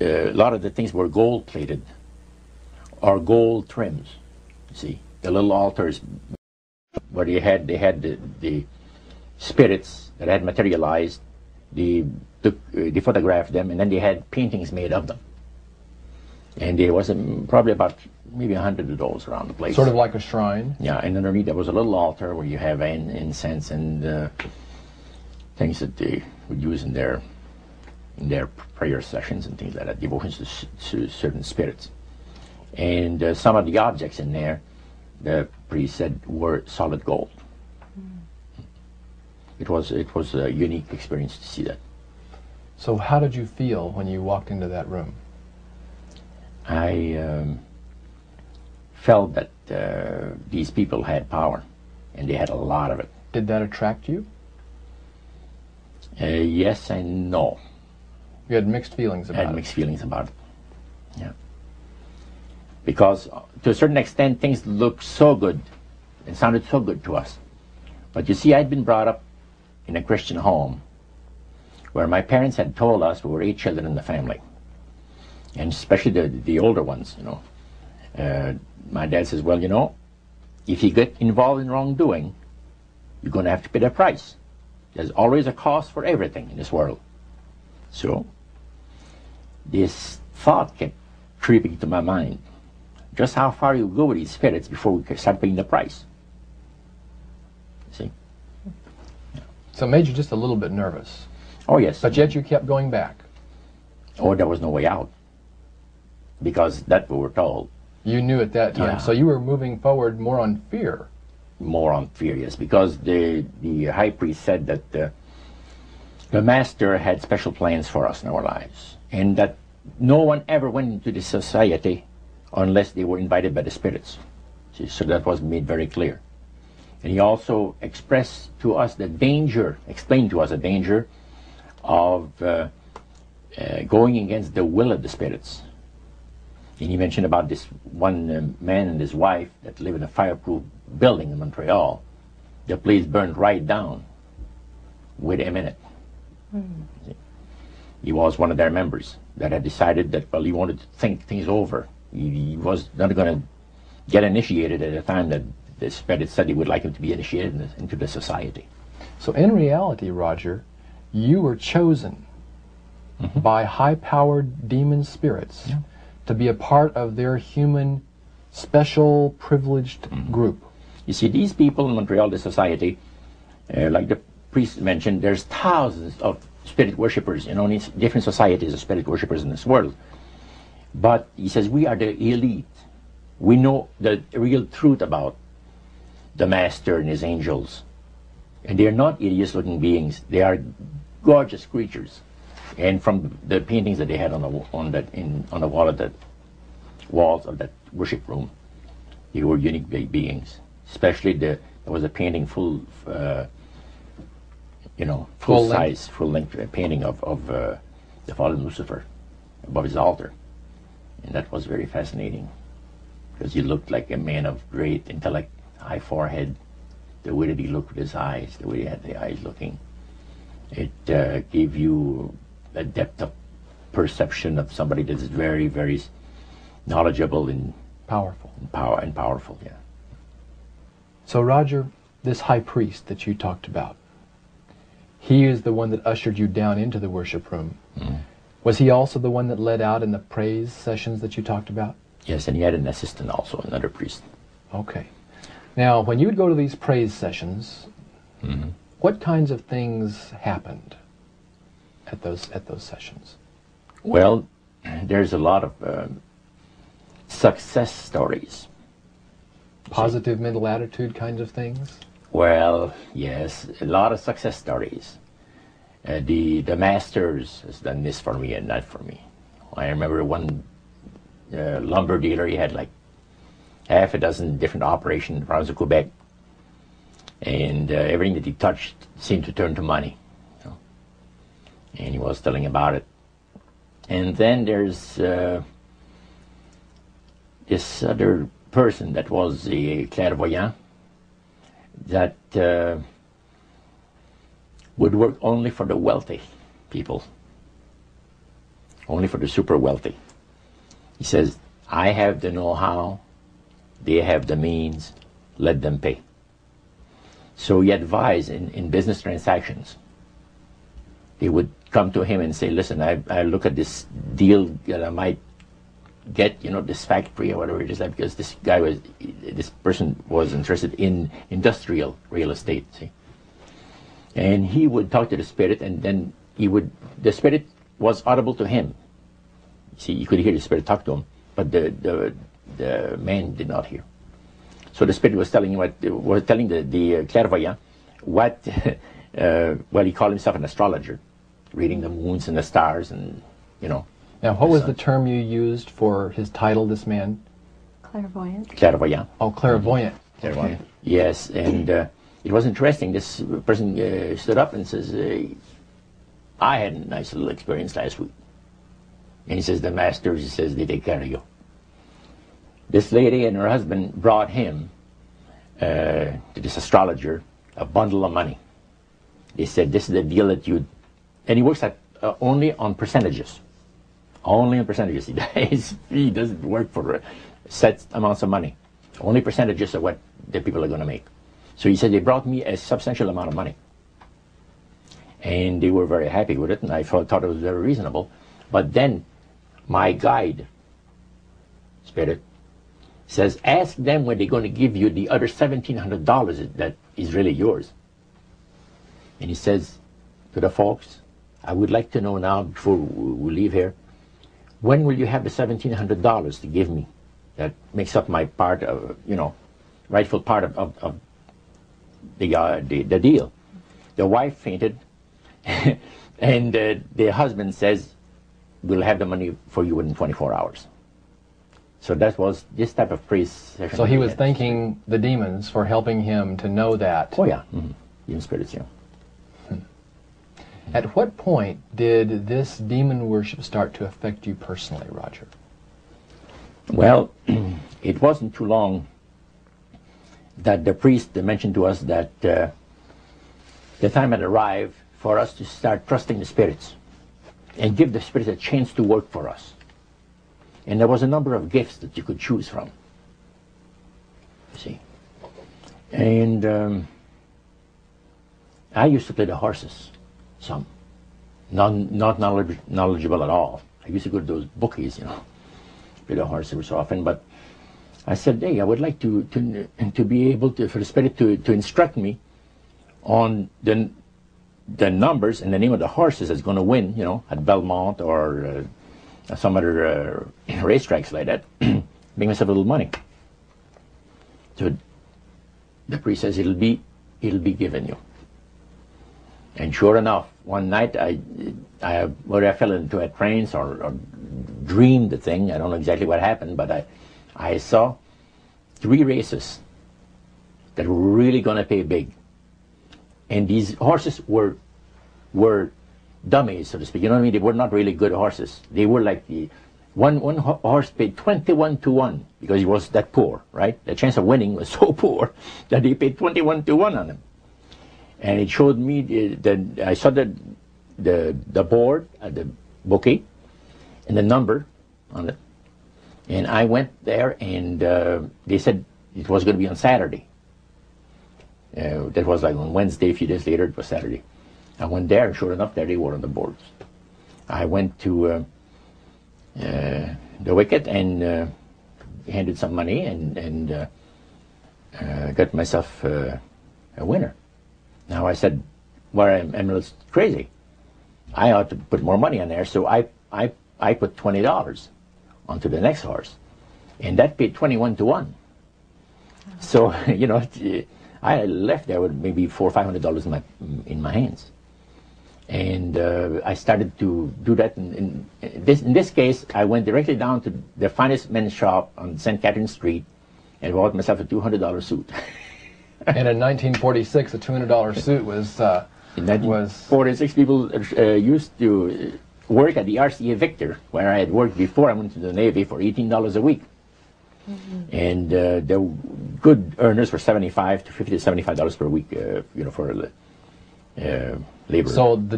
A lot of the things were gold plated or gold trims. You see, the little altars where they had the spirits that had materialized. They photographed them, and then they had paintings made of them. And there was probably about maybe 100 of those around the place. Sort of like a shrine? Yeah, and underneath there was a little altar where you have incense and things that they would use in their prayer sessions and things like that, devotions to certain spirits. And some of the objects in there, the priest said, were solid gold. It was a unique experience to see that. So how did you feel when you walked into that room? I felt that these people had power, and they had a lot of it. Did that attract you? Yes and no. You had mixed feelings about it? I had mixed feelings about it, yeah. Because to a certain extent, things looked so good and sounded so good to us. But you see, I'd been brought up in a Christian home where my parents had told us we were 8 children in the family. And especially the older ones, you know. My dad says, well, you know, if you get involved in wrongdoing, you're going to have to pay the price. There's always a cost for everything in this world. So this thought kept creeping to my mind. Just how far you go with these spirits before we start paying the price. See? So it made you just a little bit nervous. Oh, yes. But yet you kept going back. Oh, there was no way out. Because that we were told. You knew at that time. Yeah. So you were moving forward more on fear. More on fear, yes. Because the high priest said that the master had special plans for us in our lives. And that no one ever went into the society unless they were invited by the spirits. See, so that was made very clear. And he also expressed to us the danger, explained to us the danger of going against the will of the spirits. And he mentioned about this one man and his wife that live in a fireproof building in Montreal. The place burned right down with him in it. Mm-hmm. He was one of their members that had decided that, well, he wanted to think things over. He was not going to get initiated at a time that the spirit said he would like him to be initiated into the society. So in reality, Roger, you were chosen by high-powered demon spirits to be a part of their human, special, privileged group. You see, these people in Montreal, the society, like the priest mentioned, there's thousands of spirit worshippers, you know, in different societies of spirit worshippers in this world. But he says, we are the elite. We know the real truth about the master and his angels. And they are not hideous-looking beings. They are gorgeous creatures. And from the paintings that they had on the wall of the walls of that worship room, they were unique beings. Especially there was a painting full size, full-length painting of the fallen Lucifer above his altar. And that was very fascinating, because he looked like a man of great intellect, high forehead, the way that he looked with his eyes, the way he had the eyes looking. It gave you a depth of perception of somebody that is very, very knowledgeable and powerful. Powerful, yeah. So Roger, this high priest that you talked about, he is the one that ushered you down into the worship room. Mm-hmm. Was he also the one that led out in the praise sessions that you talked about? Yes, and he had an assistant also, another priest. Okay. Now, when you would go to these praise sessions, what kinds of things happened at those sessions? Well, there's a lot of success stories. Positive mental attitude kinds of things? Well, yes, a lot of success stories. The masters has done this for me and that for me. I remember one lumber dealer, he had like half a dozen different operations in the province of Quebec, and everything that he touched seemed to turn to money. You know? And he was telling about it. And then there's this other person that was a clairvoyant that would work only for the wealthy people. only for the super wealthy. He says, I have the know-how, they have the means, let them pay. So he advised in business transactions. They would come to him and say, listen, I look at this deal that I might get, this factory or whatever it is, because this person was interested in industrial real estate, see. And he would talk to the spirit, and then the spirit was audible to him. See, you could hear the spirit talk to him, but the man did not hear. So the spirit was telling the clairvoyant what, well, he called himself an astrologer, reading the moons and the stars, and Now, what was the term you used for his title, this man? Clairvoyant. Clairvoyant. Oh, clairvoyant. Clairvoyant. Okay. Yes, and it was interesting. This person stood up and says, I had a nice little experience last week. And he says, the masters, he says, they take care of you. This lady and her husband brought him, to this astrologer, a bundle of money. They said, this is the deal that you... And he works at only on percentages. Only on percentages. He doesn't work for set amounts of money. Only percentages of what the people are going to make. So he said, they brought me a substantial amount of money. And they were very happy with it, and I thought it was very reasonable. But then my guide, spirit, says, ask them when they're going to give you the other $1,700 that is really yours. And he says to the folks, I would like to know now, before we leave here, when will you have the $1,700 to give me? That makes up my part of, rightful part of the deal. The wife fainted, and the husband says, we'll have the money for you within 24 hours. So that was this type of priest. So he was thanking the demons for helping him to know that. Oh, yeah. Mm-hmm. Even spirits, yeah. At what point did this demon worship start to affect you personally, Roger? Well, it wasn't too long that the priest mentioned to us that the time had arrived for us to start trusting the spirits and give the spirits a chance to work for us. And there was a number of gifts that you could choose from. You see. And I used to play the horses, some. Not knowledgeable at all. I used to go to those bookies, play the horse every so often. But I said, hey, I would like to be able to, for the spirit to instruct me on the numbers and the name of the horses that's going to win, at Belmont or some other racetracks like that. Make myself a little money. So the priest says, it'll be given you. And sure enough, one night whether I fell into a trance or dreamed the thing, I don't know exactly what happened, but I saw 3 races that were really going to pay big. And these horses were dummies, so to speak. You know what I mean? They were not really good horses. They were like one horse paid 21 to 1 because he was that poor, right? The chance of winning was so poor that they paid 21 to 1 on him. And it showed me I saw the board, the bouquet, and the number on it. And I went there, and they said it was going to be on Saturday. That was like on Wednesday. A few days later, it was Saturday. I went there, and sure enough, there they were on the boards. I went to the wicket and handed some money and got myself a winner. Now I said, well, I'm a little crazy. I ought to put more money on there, so I put $20 onto the next horse, and that paid 21 to 1. So I left there with maybe $400 or $500 in my hands, and I started to do that. In this case, I went directly down to the finest men's shop on St. Catherine Street and bought myself a $200 suit. And in 1946, a $200 suit was... In 1946, people used to work at the RCA Victor, where I had worked before I went to the Navy, for $18 a week. Mm-hmm. And the good earners were $75 to $50 to $75 per week, for labor. So the